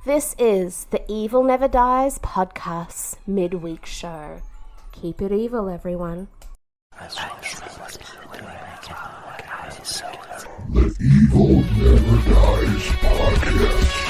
This is the Evil Never Dies podcast midweek show. Keep it evil, everyone. The Evil Never Dies podcast.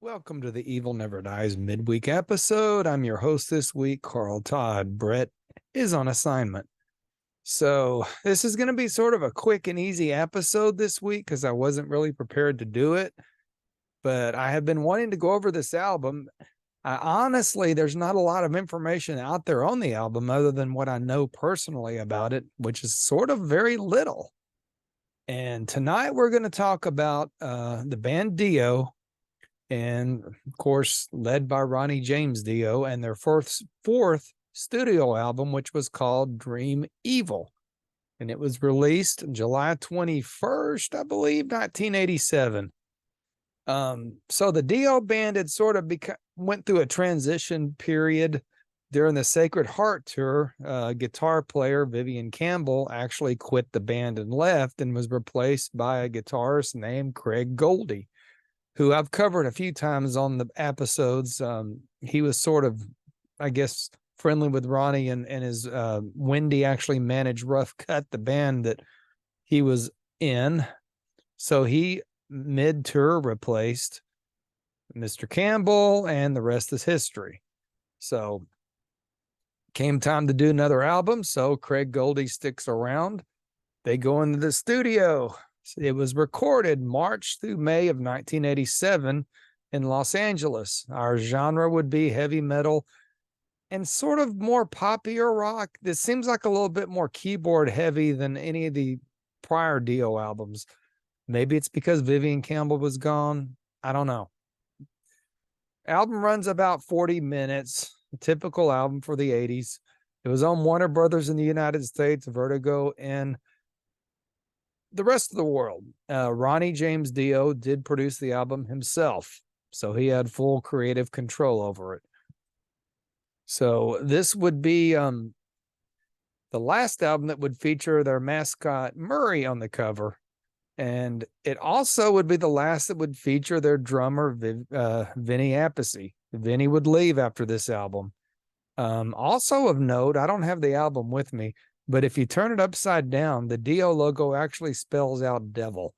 Welcome to the Evil Never Dies midweek episode. I'm your host this week, Carl Todd. Brett is on assignment. So this is going to be sort of a quick and easy episode this week because I wasn't really prepared to do it. But I have been wanting to go over this album. Honestly, there's not a lot of information out there on the album other than what I know personally about it, which is sort of very little. And tonight we're going to talk about the band Dio, and of course led by Ronnie James Dio, and their fourth studio album, which was called Dreamevil, and it was released July 21st, I believe, 1987. So the Dio band had sort of went through a transition period during the Sacred Heart tour. Guitar player Vivian Campbell actually quit the band and left, and was replaced by a guitarist named Craig Goldie, who I've covered a few times on the episodes. He was sort of, I guess, friendly with Ronnie, and his Wendy actually managed Rough Cut, the band that he was in. So he mid-tour replaced Mr. Campbell, and the rest is history. So came time to do another album, so Craig Goldie sticks around. They go into the studio. It was recorded March through May of 1987 in Los Angeles. Our genre would be heavy metal and sort of more poppier rock. This seems like a little bit more keyboard heavy than any of the prior Dio albums. Maybe it's because Vivian Campbell was gone. I don't know. Album runs about 40 minutes, a typical album for the 80s. It was on Warner Brothers in the United States, Vertigo in the rest of the world. Ronnie James Dio did produce the album himself, so he had full creative control over it. So this would be the last album that would feature their mascot Murray on the cover, and it also would be the last that would feature their drummer Vinny Appice. Vinny would leave after this album. Also of note, I don't have the album with me, but if you turn it upside down, the Dio logo actually spells out devil.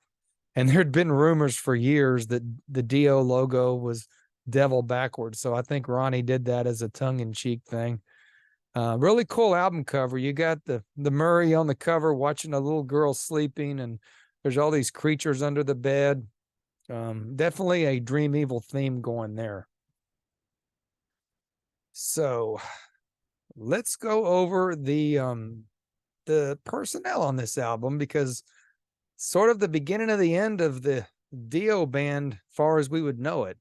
And there'd been rumors for years that the Dio logo was devil backwards. So I think Ronnie did that as a tongue-in-cheek thing. Really cool album cover. You got the Murray on the cover watching a little girl sleeping, and there's all these creatures under the bed. Definitely a Dreamevil theme going there. So let's go over the personnel on this album, because sort of the beginning of the end of the Dio band, far as we would know it.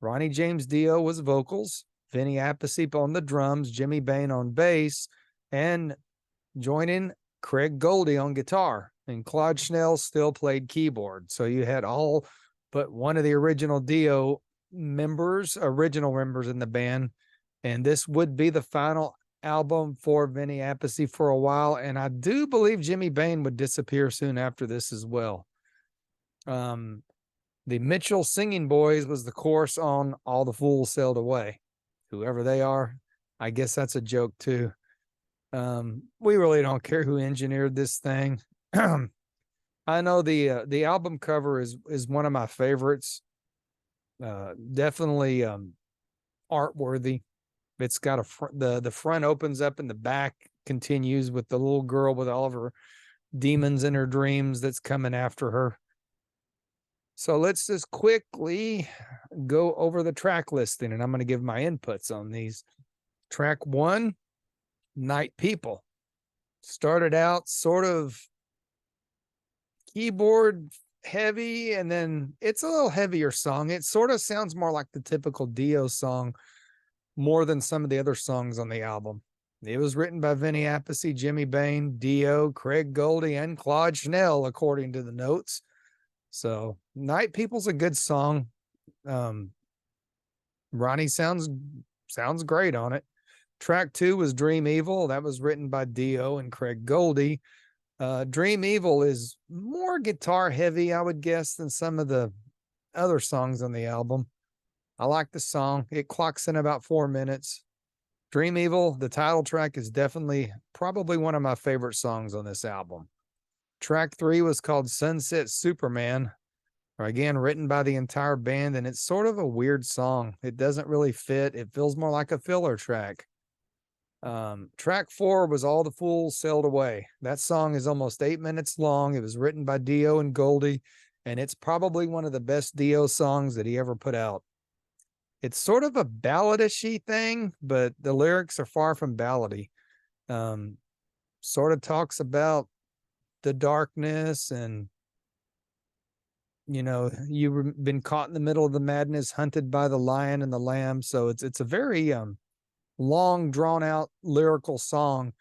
Ronnie James Dio was vocals, Vinny Appice on the drums, Jimmy Bain on bass, and joining Craig Goldie on guitar, and Claude Schnell still played keyboard. So you had all but one of the original Dio original members in the band, and this would be the final album for Vinny Appice for a while, and I do believe Jimmy Bain would disappear soon after this as well. The Mitchell Singing Boys was the chorus on All the Fools Sailed Away. Whoever they are, I guess that's a joke too. We really don't care who engineered this thing. I know the album cover is one of my favorites. Definitely art worthy. It's got the front opens up and the back continues with the little girl with all of her demons in her dreams that's coming after her. So let's just quickly go over the track listing, and I'm going to give my inputs on these. Track 1, Night People. Started out sort of keyboard heavy, and then it's a little heavier song. It sort of sounds more like the typical Dio song more than some of the other songs on the album. It was written by Vinny Appice, Jimmy Bain, Dio, Craig Goldie, and Claude Schnell, according to the notes. So Night People's a good song. Ronnie sounds great on it. Track 2 was Dream Evil. That was written by Dio and Craig Goldie. Dream Evil is more guitar heavy, I would guess, than some of the other songs on the album. I like the song. It clocks in about 4 minutes. Dream Evil, the title track, is definitely probably one of my favorite songs on this album. Track 3 was called Sunset Superman, again, written by the entire band, and it's sort of a weird song. It doesn't really fit. It feels more like a filler track. Track 4 was All the Fools Sailed Away. That song is almost 8 minutes long. It was written by Dio and Goldie, and it's probably one of the best Dio songs that he ever put out. It's sort of a balladish-y thing, but the lyrics are far from ballady. Sort of talks about the darkness and, you've been caught in the middle of the madness, hunted by the lion and the lamb. So it's a very long, drawn out lyrical song.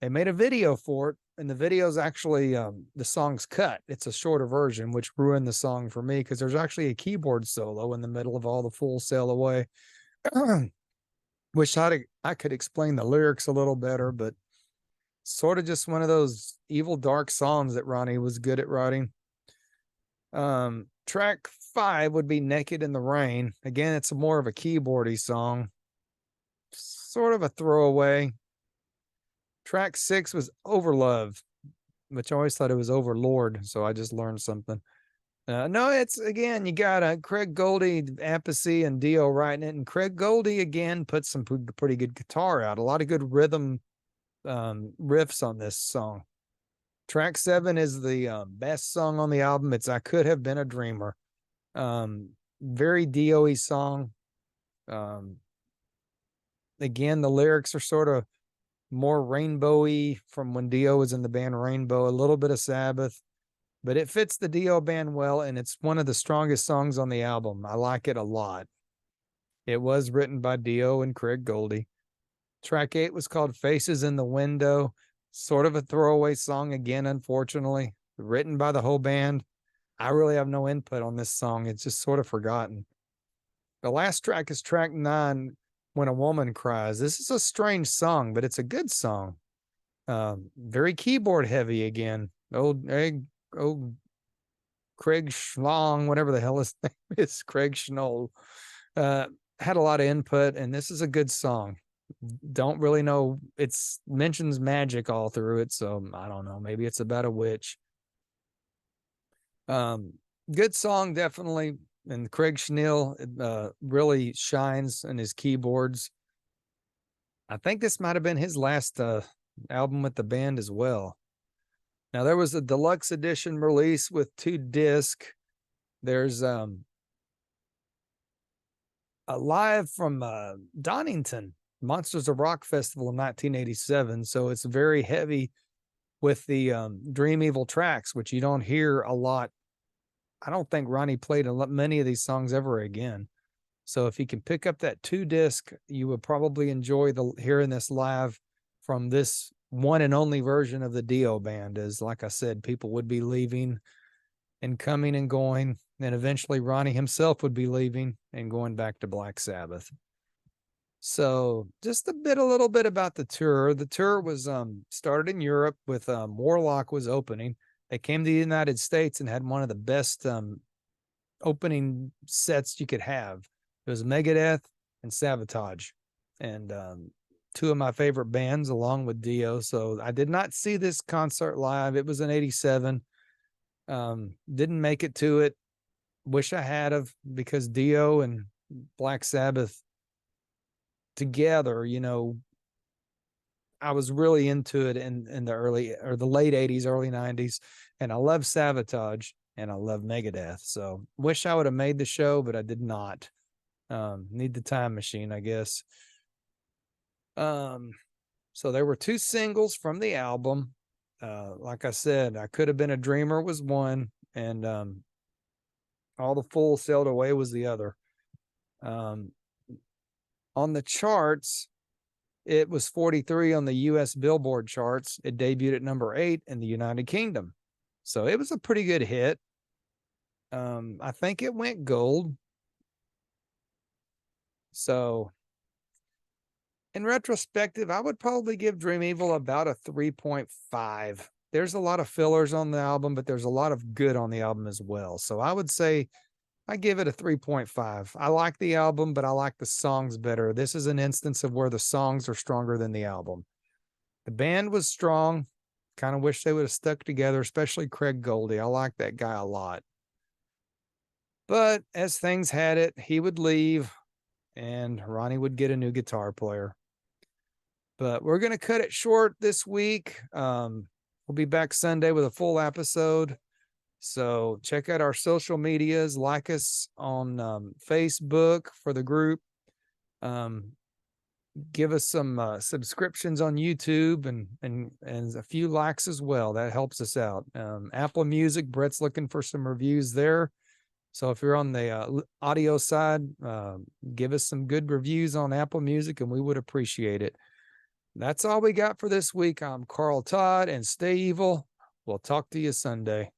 They made a video for it, and the video's actually the song's cut. It's a shorter version, which ruined the song for me because there's actually a keyboard solo in the middle of All the Fools Sail Away. Wish I could explain the lyrics a little better, but sort of just one of those evil, dark songs that Ronnie was good at writing. Track 5 would be Naked in the Rain. Again, it's more of a keyboardy song, sort of a throwaway. Track 6 was Overlove, which I always thought it was Overlord, so I just learned something. No, it's, again, you got Craig Goldie, Appice, and Dio writing it, and Craig Goldie, again, put some pretty good guitar out, a lot of good rhythm riffs on this song. Track 7 is the best song on the album. It's I Could Have Been a Dreamer. Very Dio-y song. Again, the lyrics are sort of more rainbowy from when Dio was in the band Rainbow, a little bit of Sabbath, but it fits the Dio band well, and it's one of the strongest songs on the album. I like it a lot. It was written by Dio and Craig Goldie. Track 8 was called Faces in the Window, sort of a throwaway song again, unfortunately, written by the whole band. I really have no input on this song. It's just sort of forgotten. The last track is track 9, When a Woman Cries. This is a strange song, but it's a good song. Very keyboard heavy again. Old Craig Schlong, whatever the hell his name is, Craig Schnoll, had a lot of input, and this is a good song. Don't really know. It mentions magic all through it, so I don't know. Maybe it's about a witch. Good song, definitely. And Craig Schnell really shines in his keyboards. I think this might have been his last album with the band as well. Now, there was a deluxe edition release with 2 discs. There's a live from Donington, Monsters of Rock Festival in 1987. So it's very heavy with the Dream Evil tracks, which you don't hear a lot. I don't think Ronnie played many of these songs ever again. So if you can pick up that 2-disc, you would probably enjoy hearing this live from this one and only version of the Dio band. As like I said, people would be leaving and coming and going, and eventually Ronnie himself would be leaving and going back to Black Sabbath. So just a little bit about the tour. The tour was started in Europe with Warlock was opening. They came to the United States and had one of the best opening sets you could have. It was Megadeth and Sabotage, and 2 of my favorite bands along with Dio. So I did not see this concert live. It was in 87. Didn't make it to it. Wish I had of, because Dio and Black Sabbath together, I was really into it in the late 80s, early 90s. And I love Sabotage and I love Megadeth. So wish I would have made the show, but I did not. Need the time machine, I guess. So there were 2 singles from the album. Like I said, I Could Have Been a Dreamer was one, and All the Fools Sailed Away was the other. On the charts, It was 43 on the US Billboard charts. It debuted at number 8 in the United Kingdom. So it was a pretty good hit. I think it went gold. So in retrospective, I would probably give Dreamevil about a 3.5. There's a lot of fillers on the album, but there's a lot of good on the album as well. So I would say I give it a 3.5. I like the album, but I like the songs better. This is an instance of where the songs are stronger than the album. The band was strong. Kind of wish they would have stuck together, especially Craig Goldie. I like that guy a lot. But as things had it, he would leave and Ronnie would get a new guitar player. But we're going to cut it short this week. We'll be back Sunday with a full episode. So check out our social medias, like us on Facebook for the group. Give us some subscriptions on YouTube and a few likes as well. That helps us out. Apple Music, Brett's looking for some reviews there. So if you're on the audio side, give us some good reviews on Apple Music and we would appreciate it. That's all we got for this week. I'm Carl Todd and Stay Evil. We'll talk to you Sunday.